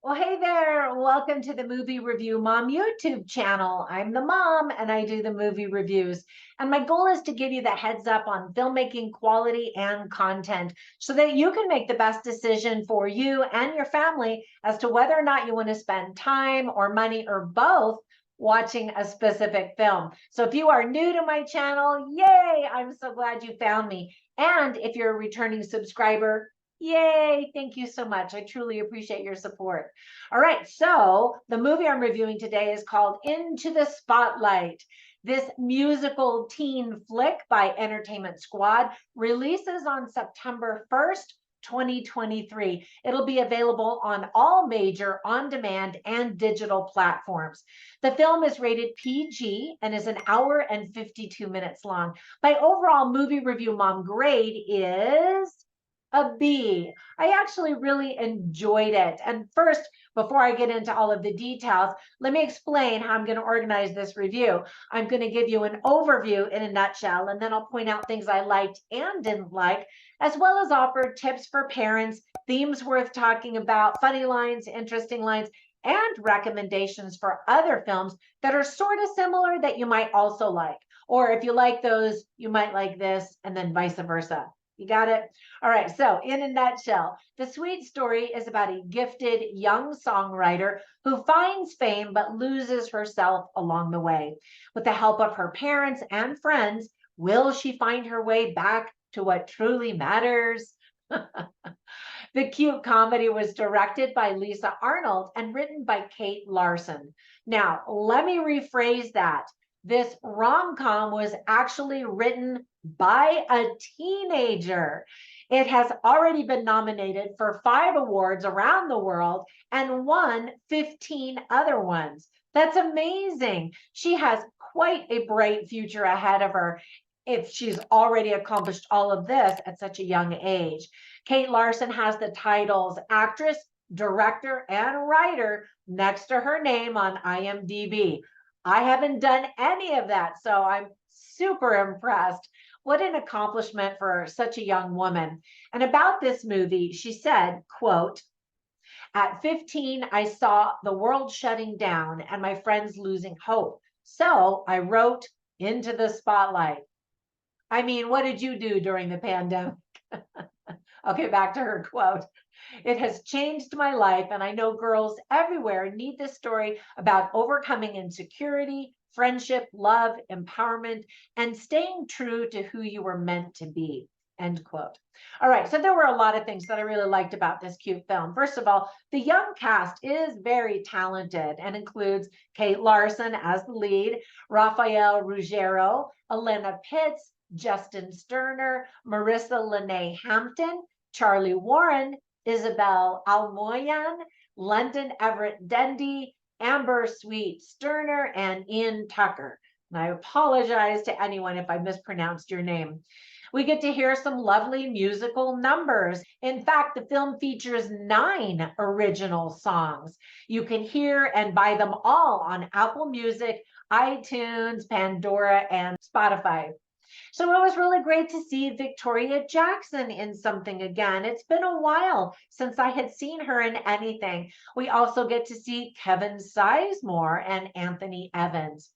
Well, hey there. Welcome to the Movie Review Mom YouTube channel. I'm the mom and I do the movie reviews. And my goal is to give you the heads up on filmmaking quality and content so that you can make the best decision for you and your family as to whether or not you want to spend time or money or both watching a specific film. So if you are new to my channel, yay, I'm so glad you found me. And if you're a returning subscriber, yay, thank you so much. I truly appreciate your support. All right, so the movie I'm reviewing today is called Into the Spotlight. This musical teen flick by Entertainment Squad releases on September 1st, 2023. It'll be available on all major on-demand and digital platforms. The film is rated PG and is an hour and 52 minutes long. My overall movie review mom grade is a B. I actually really enjoyed it. And first, before I get into all of the details, let me explain how I'm going to organize this review. I'm going to give you an overview in a nutshell, and then I'll point out things I liked and didn't like, as well as offer tips for parents, themes worth talking about, funny lines, interesting lines, and recommendations for other films that are sort of similar that you might also like. Or if you like those, you might like this, and then vice versa. You got it? All right. So, in a nutshell, the sweet story is about a gifted young songwriter who finds fame but loses herself along the way. With the help of her parents and friends, will she find her way back to what truly matters? The cute comedy was directed by Lisa Arnold and written by Kate Larson. Now, let me rephrase that. This rom-com was actually written by a teenager. It has already been nominated for 5 awards around the world and won 15 other ones. That's amazing. She has quite a bright future ahead of her if she's already accomplished all of this at such a young age. Kate Larson has the titles actress, director, and writer next to her name on IMDb. I haven't done any of that, so I'm super impressed. What an accomplishment for such a young woman. And about this movie, she said, quote, "At 15, I saw the world shutting down and my friends losing hope. So I wrote Into the Spotlight." I mean, what did you do during the pandemic? Okay, back to her quote. "It has changed my life, and I know girls everywhere need this story about overcoming insecurity, friendship, love, empowerment, and staying true to who you were meant to be." End quote. All right, so there were a lot of things that I really liked about this cute film. First of all, the young cast is very talented and includes Kate Larson as the lead, Rafael Ruggiero, Elena Pitts, Justin Sterner, Marissa Lene Hampton, Charlie Warren, Isabel Almoyan, London Everett Dendy, Amber Sweet Sterner, and Ian Tucker. And I apologize to anyone if I mispronounced your name. We get to hear some lovely musical numbers. In fact, the film features 9 original songs. You can hear and buy them all on Apple Music, iTunes, Pandora, and Spotify. So it was really great to see Victoria Jackson in something again. It's been a while since I had seen her in anything. We also get to see Kevin Sizemore and Anthony Evans.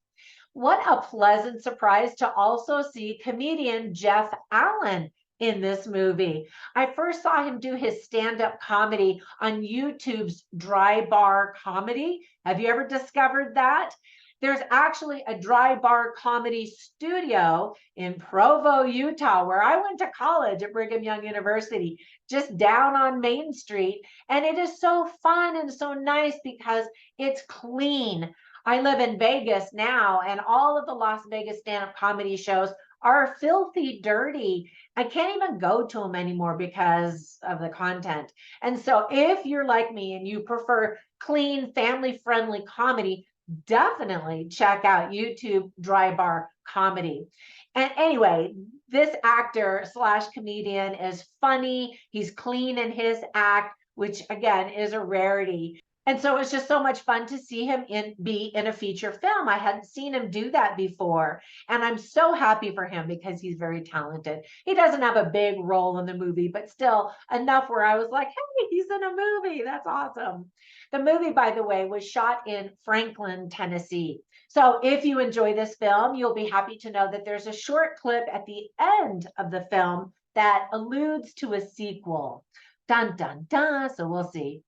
What a pleasant surprise to also see comedian Jeff Allen in this movie. I first saw him do his stand-up comedy on YouTube's Dry Bar Comedy. Have you ever discovered that? There's actually a dry bar comedy studio in Provo, Utah, where I went to college at Brigham Young University, just down on Main Street. And it is so fun and so nice because it's clean. I live in Vegas now, and all of the Las Vegas stand-up comedy shows are filthy dirty. I can't even go to them anymore because of the content. And so if you're like me and you prefer clean, family-friendly comedy, definitely check out YouTube Dry Bar Comedy. And anyway, this actor slash comedian is funny. He's clean in his act, which again is a rarity. And so it was just so much fun to see him be in a feature film. I hadn't seen him do that before. And I'm so happy for him because he's very talented. He doesn't have a big role in the movie, but still enough where I was like, hey, he's in a movie. That's awesome. The movie, by the way, was shot in Franklin, Tennessee. So if you enjoy this film, you'll be happy to know that there's a short clip at the end of the film that alludes to a sequel. Dun, dun, dun. So we'll see.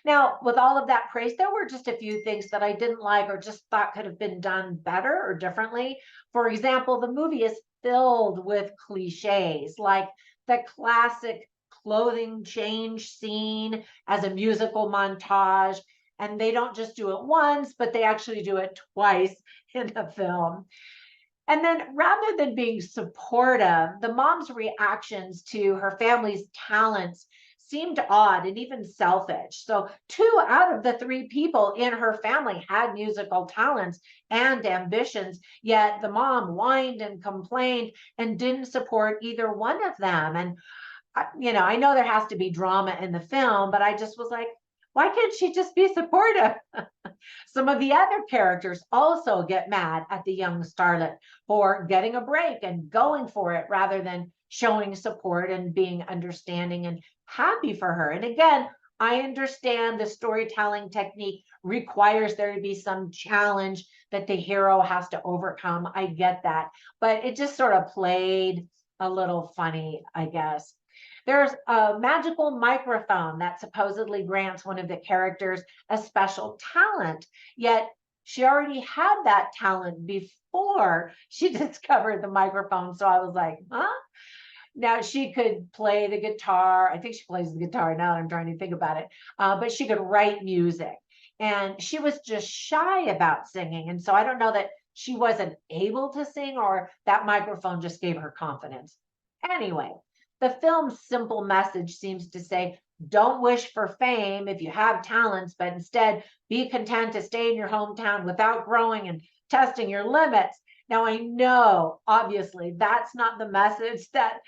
Now, with all of that praise, there were just a few things that I didn't like or just thought could have been done better or differently. For example, the movie is filled with cliches, like the classic clothing change scene as a musical montage. And they don't just do it once, but they actually do it twice in the film. And then rather than being supportive, the mom's reactions to her family's talents seemed odd and even selfish. So, two out of the three people in her family had musical talents and ambitions, yet the mom whined and complained and didn't support either one of them. And I know there has to be drama in the film, but I just was like, why can't she just be supportive? Some of the other characters also get mad at the young starlet for getting a break and going for it rather than showing support and being understanding and happy for her. And again, I understand the storytelling technique requires there to be some challenge that the hero has to overcome. I get that. But it just sort of played a little funny, I guess. There's a magical microphone that supposedly grants one of the characters a special talent, yet she already had that talent before she discovered the microphone. So I was like, huh? Now she could play the guitar. I think she plays the guitar now that I'm trying to think about it. But she could write music. And she was just shy about singing. And so I don't know that she wasn't able to sing or that microphone just gave her confidence. Anyway, the film's simple message seems to say, don't wish for fame if you have talents, but instead be content to stay in your hometown without growing and testing your limits. Now, I know, obviously, that's not the message that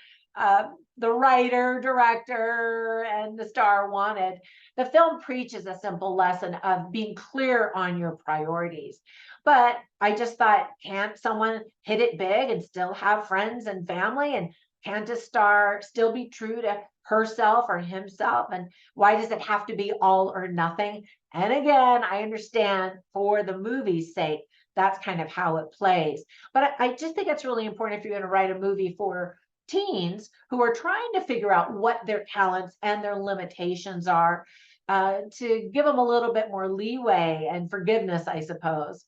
the writer, director, and the star wanted. The film preaches a simple lesson of being clear on your priorities. But I just thought, can't someone hit it big and still have friends and family? And can't a star still be true to herself or himself? And why does it have to be all or nothing? And again, I understand for the movie's sake, that's kind of how it plays. But I just think it's really important if you're going to write a movie for teens who are trying to figure out what their talents and their limitations are, to give them a little bit more leeway and forgiveness, I suppose.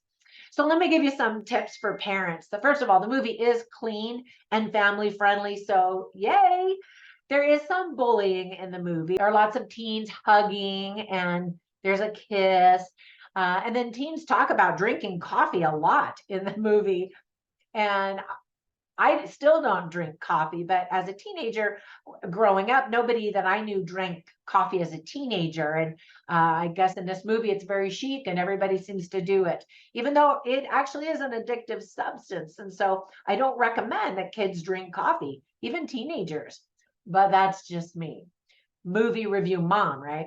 So let me give you some tips for parents. First of all, the movie is clean and family friendly. So yay. There is some bullying in the movie. There are lots of teens hugging and there's a kiss. And then teens talk about drinking coffee a lot in the movie. And I still don't drink coffee, but as a teenager growing up, nobody that I knew drank coffee as a teenager. And I guess in this movie, it's very chic and everybody seems to do it, even though it actually is an addictive substance. And so I don't recommend that kids drink coffee, even teenagers, but that's just me. Movie review mom, right?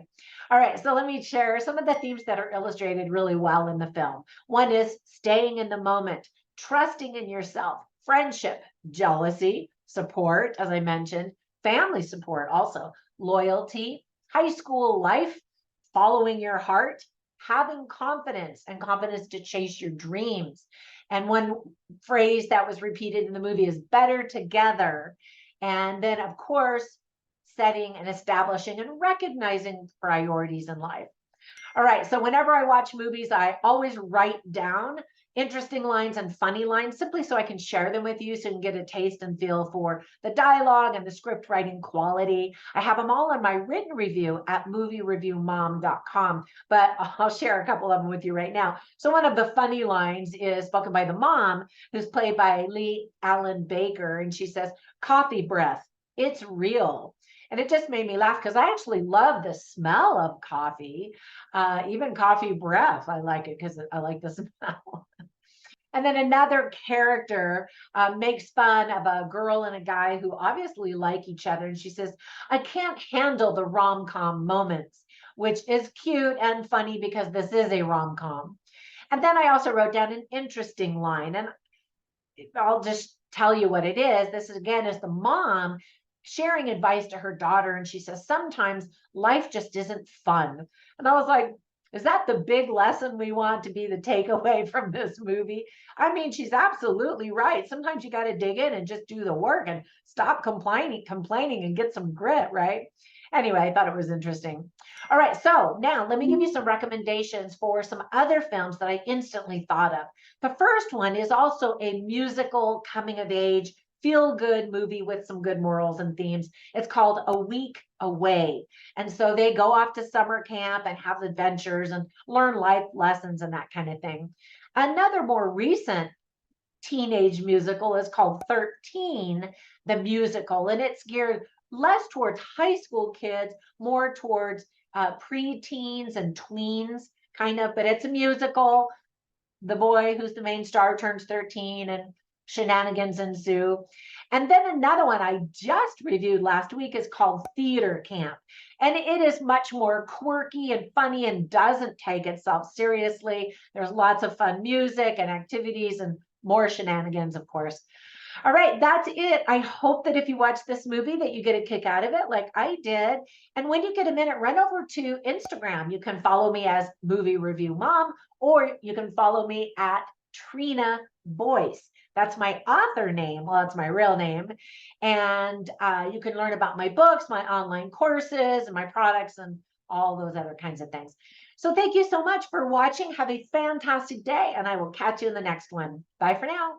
All right, so let me share some of the themes that are illustrated really well in the film. One is staying in the moment, trusting in yourself, friendship, jealousy, support, as I mentioned, family support, also loyalty, high school life, following your heart, having confidence and confidence to chase your dreams. And one phrase that was repeated in the movie is better together. And then, of course, setting and establishing and recognizing priorities in life. All right, so whenever I watch movies, I always write down interesting lines and funny lines simply so I can share them with you so you can get a taste and feel for the dialogue and the script writing quality. I have them all in my written review at moviereviewmom.com, but I'll share a couple of them with you right now. So one of the funny lines is spoken by the mom, who's played by Leigh-Allyn Baker, and she says, "Coffee breath, it's real." And it just made me laugh because I actually love the smell of coffee, even coffee breath. I like it because I like the smell. And then another character makes fun of a girl and a guy who obviously like each other. And she says, "I can't handle the rom-com moments." which is cute and funny because this is a rom-com. And then I also wrote down an interesting line, and I'll just tell you what it is. This is, again, is the mom sharing advice to her daughter. And she says, sometimes life just isn't fun. And I was like, is that the big lesson we want to be the takeaway from this movie? I mean, she's absolutely right. Sometimes you got to dig in and just do the work and stop complaining and get some grit, right? Anyway, I thought it was interesting. All right, so now let me give you some recommendations for some other films that I instantly thought of. The first one is also a musical coming of age feel good movie with some good morals and themes. It's called A Week Away. And so they go off to summer camp and have adventures and learn life lessons and that kind of thing. Another more recent teenage musical is called 13, the musical, and it's geared less towards high school kids, more towards pre-teens and tweens, kind of, but it's a musical. The boy who's the main star turns 13 and shenanigans ensue. And then another one I just reviewed last week is called Theater Camp. And it is much more quirky and funny and doesn't take itself seriously. There's lots of fun music and activities and more shenanigans, of course. All right, that's it. I hope that if you watch this movie that you get a kick out of it like I did. And when you get a minute, run over to Instagram. You can follow me as Movie Review Mom, or you can follow me at Trina Boice. That's my author name. Well, it's my real name. And you can learn about my books, my online courses, and my products, and all those other kinds of things. So thank you so much for watching. Have a fantastic day, and I will catch you in the next one. Bye for now.